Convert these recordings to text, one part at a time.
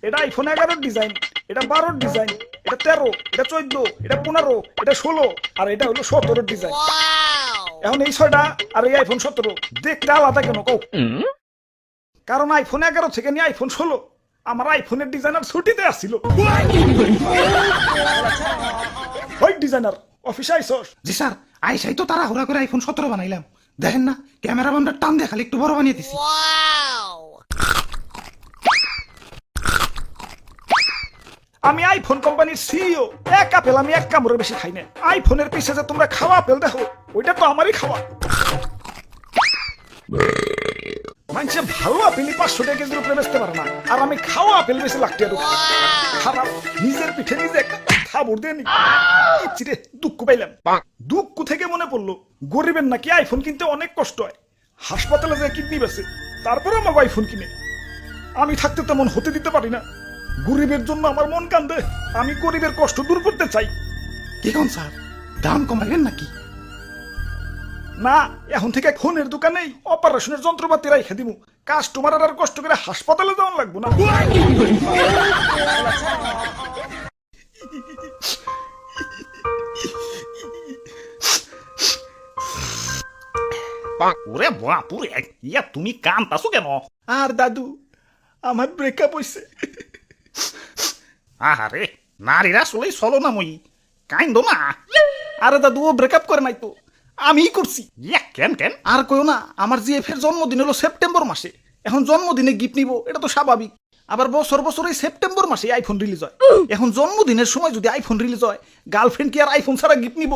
এটা iPhone 11 design, এটা 12 design, এটা 13, এটা 14, এটা 15, এটা 16 আর এটা হলো 17 ডিজাইন। এখন এই 6টা আর এই আইফোন 17 দেখতে আলাদা কেন কও? কারণ আইফোন 11 থেকে নিয়ে আইফোন 16 আমার আইফোনের ডিজাইনার ছুটিতে আসছিল। ওই ডিজাইনার অফিসে আইসস? জি স্যার, আইসাই তো তারা হুড়া করে আইফোন 17 বানাইলাম। দেখেন না ক্যামেরা বামটা টান দিয়ে খালি একটু বড় বানিয়ে দিছি। আমি আইফোন কোম্পানির সিইও, এক আপেল আমি এক কামড়ের বেশি খাই না। আইফোনের পিছে যে তোমরা খাওয়া আপেল দেখো ওইটা তো আমারই খাওয়া। মানুষে ভালো আপেলই 500 টাকা কেজির উপরে বেচতে পারে না, আর আমি খাওয়া আপেল বেশি লাগতে আর খারাপ। নিজের পিঠে নিজে একটা থাবড় দিয়ে নি চিরে দুঃখ পাইলাম। দুঃখ থেকে মনে পড়লো গরিবের নাকি আইফোন কিনতে অনেক কষ্ট হয়। হাসপাতালে যে কিডনি বেছে তারপরে আমার আইফোন কিনে। আমি থাকতে তেমন হতে দিতে পারি না। গরিবের জন্য আমার মন কান্দে। আমি গরিবের কষ্ট দূর করতে চাই। কি কোন স্যার, দাম কমাইবেন নাকি? না, এখন থেকে ফোনের দোকানেই অপারেশনের যন্ত্রপাতি রাইখে দিমু। কাস্টমার আর কষ্ট করে হাসপাতালে যাওয়ার লাগবো না। ওরে বাপুরে, ইয়া তুমি কান্তাছো কেন? আর দাদু, আমার ব্রেকআপ হইছে। আহারে, নারীরা আসলেই চলো না মই, কাইন্দ না। আরে দাদু, ও ব্রেকআপ করে নাই তো, আমিই করছি। ইয়া কেন কেন? আর কইও না, আমার জিএফের জন্মদিন হলো সেপ্টেম্বর মাসে। এখন জন্মদিনে গিফট নিব, এটা তো স্বাভাবিক। আবার বছর বছর এই সেপ্টেম্বর মাসে আইফোন রিলিজ হয়। এখন জন্মদিনের সময় যদি আইফোন রিলিজ হয়, গার্লফ্রেন্ড কি আর আইফোন ছাড়া গিফট নিব?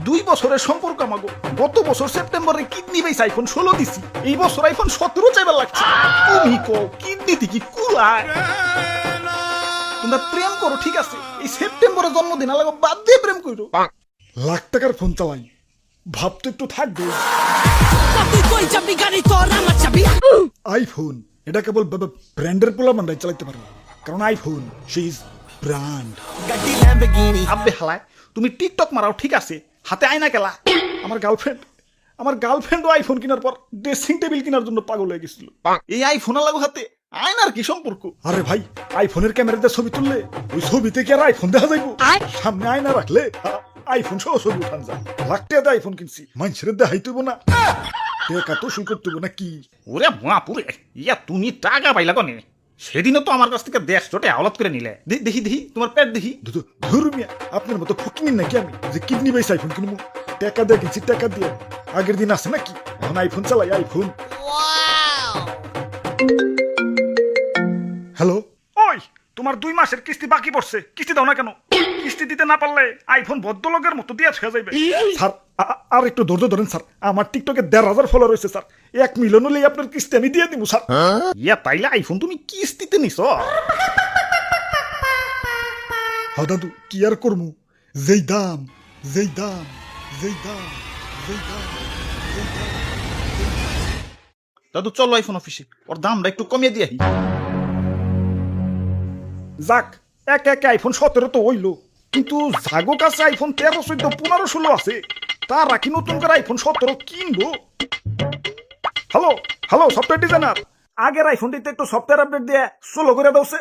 2 বছরের সম্পর্ক আমাগো। গত বছর সেপ্টেম্বরে কিডনি বেস আইফোন 16 দিছি, এই বছর আইফোন 17 চাইবার লাগছে। তুমি কও কিডনিতে কি কুলায়? তোমরা প্রেম করো ঠিক আছে, এই সেপ্টেম্বরে জন্মদিন আলাগো বাদ দিয়ে প্রেম করো। লাখ টাকার ফোন চালাই, ভাবতে একটু থাকবে। আইফোন এটা কেবল ব্র্যান্ডের পোলা মান্ডাই চালাইতে পারো, কারণ আইফোন সে ইজ ব্র্যান্ড। আব্বে হালায়, তুমি টিকটক মারাও ঠিক আছে, হাতে আয়না কেলা। আমার গার্লফ্রেন্ডও আইফোন কেনার পর ড্রেসিং টেবিল কেনার জন্য পাগল হয়ে গেছিল। এই আইফোন লাগো হাতে, আয়নার কি সম্পর্ক? আরে ভাই, আইফোনের ক্যামেরাতে ছবি তুললে ওই ছবিতে কি আর আইফোন দেখা যাইব? সামনে আয়না রাখলে আইফোন সহ ছবি উঠান যায়। লাখ টাকা আইফোন কিনছি, মানুষের দেখাই তুইব না, টাকা তো সই করতে না কি? ওরে বাপুরে, ইয়া তুমি টাকা পাইলা কনে? সেদিনও তো আমার কাছ থেকে 150 টাকা আওলাদ করে নিলে। দেখি তোমার পেট দেখি। ধরু মিয়া, আপনার মতো ফকিনি নাকি আমি যে কিডনি বেস আইফোন কিনবো? টাকা দিয়ে কিনছি, টাকা দিয়ে। আগের দিন আছে নাকি? এখন আইফোন চালাই, আইফোন। হ্যালো, ওই তোমার 2 মাসের কিস্তি বাকি পড়ছে, কিস্তি দাও না কেন? কিস্তি দিতে না পারলে আইফোন ভদ্রলোকের মতো দিয়ে ছুঁয়ে যাইবে। স্যার আর একটু ধৈর্য ধরেন স্যার, আমার টিকটকে 1,500 ফলোয়ার রয়েছে স্যার। 1 মিলিয়ন হলেই আপনার কিস্তি আমি দিয়ে দিব স্যার। ইয়া তাইলে আইফোন তুমি কিস্তিতে নিছ? হ্যাঁ দাদু, কি আর করবো? যেই দাম। দাদু চলো আইফোন অফিসে, ওর দামটা একটু কমিয়ে দিয়ে। যাক, একে আইফোন 17 তো হইলো, কিন্তু জাগো কাছে আইফোন 13, 14, 15, 16 আছে। তারা কি নতুন করে আইফোন 17 কিনবো? হ্যালো সফটওয়্যার ডিজাইনার, আগের আইফোন দিতে একটু সফটওয়্যার আপডেট দিয়ে সোলো করে দাওছে।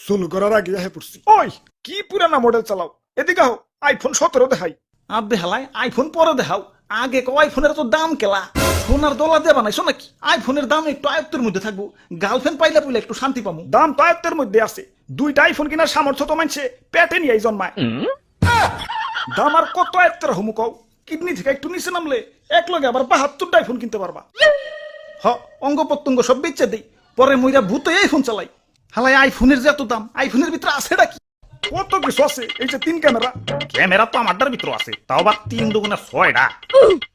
সোলো করার আগে পড়ছি। ওই কি পুরানা মডেল চালাও, এদিকে আও, আইফোন 17 দেখাই। আব্বে হালায়, আইফোন পরে দেখাও, আগে কো আইফোনের তো দাম কেলা। সোনার দলা দিয়ে বানাইছো নাকি? আইফোনের দাম একটু আয়ত্তের মধ্যে থাকবো, গার্লফ্রেন্ড পাইলে পুইলে একটু শান্তি পাবো। দাম তো আয়ত্তের মধ্যে আছে, 2টা আইফোন কেনার সামর্থ্য তো মানছে পেটে নিয়ে জন্মায়। দাম আর কত আয়ত্তের হমু কও? কিডনি থেকে একটু নিচে নামলে এক লগে আবার 72টা আইফোন কিনতে পারবা। অঙ্গ প্রত্যঙ্গ সব বেচে দেই, পরে মইরা ভূত আইফোন চালাই। হালাই আইফোনের যে এত দাম, আইফোনের ভিতরে আছেটা কি? কত কিছু আছে, এই যে 3 ক্যামেরা। ক্যামেরা তো আমারটার ভিতর আছে, তাও আবার 3 দুগুণে 6টা।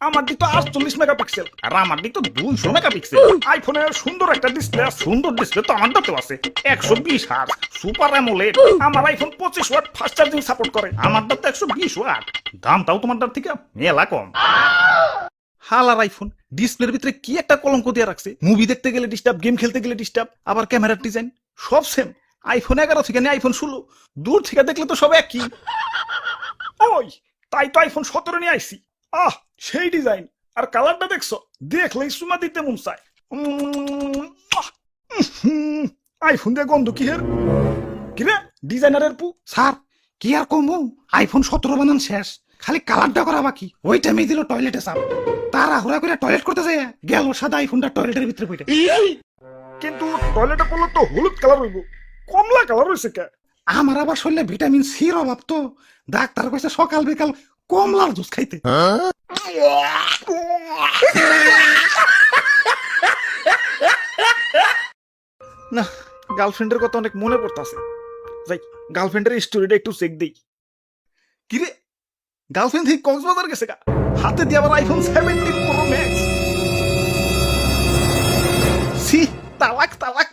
আমার দিক তো 48 মেগাপিক্সেল, আর আমার দিক তো 200 মেগাপিক্সেল। আইফোনের সুন্দর একটা ডিসপ্লে, সুন্দর ডিসপ্লে তো আমারটাতেও আছে, 120 হার্জ সুপার অ্যামোলেড। আমার iPhone 25 watt fast charging support করে। আমারটা তো 120 ওয়াট, দামটাও তোমারটার থেকে মেলা কম। হালার আইফোন ডিসপ্লের ভিতরে কি একটা কলঙ্ক দিয়ে রাখছে। মুভি দেখতে গেলে ডিস্টার্ব, গেম খেলতে গেলে ডিস্টার্ব, আবার ক্যামেরার ডিজাইন সব সেম। আইফোন 11 থেকে নিয়ে আইফোন 16, দূর থেকে দেখলে তো সব একই। ওই তাই তো আইফোন 17 নিয়ে আইছি। সেই ডিজাইন আর কালারটা দেখছো, দেখলেই সুমা দিতে মন চায়। আইফোন দিয়ে গন্ধ কি হের কিরে ডিজাইনারের পু স্যার কি আর কমু আইফোন 17 বানান শেষ খালি কালারটা করা বাকি ওই টাইমে দিল টয়লেটে চাপ তারা হুরা করে টয়লেট করতে যায় গেল সাদা আইফোনটা টয়লেটের ভিতরে পড়ে কিন্তু টয়লেটে পড়লে তো হলুদ কালার হইব কমলা কালার হইছে কে আমার আবার শরীরে ভিটামিন সির অভাব তো ডাক্তার কইছে সকাল বিকাল কমলার জুস খাইতে না গার্লফ্রেন্ডের কথা অনেক মনে পড়তাছে যাই গার্লফ্রেন্ডের স্টোরিটা একটু চেক দেই কিরে গার্লফ্রেন্ড থেকে কক্সবাজার গেছে গা হাতে দিয়ে আবার আইফোন 17 প্রো ম্যাক্স সি তালাক তালাক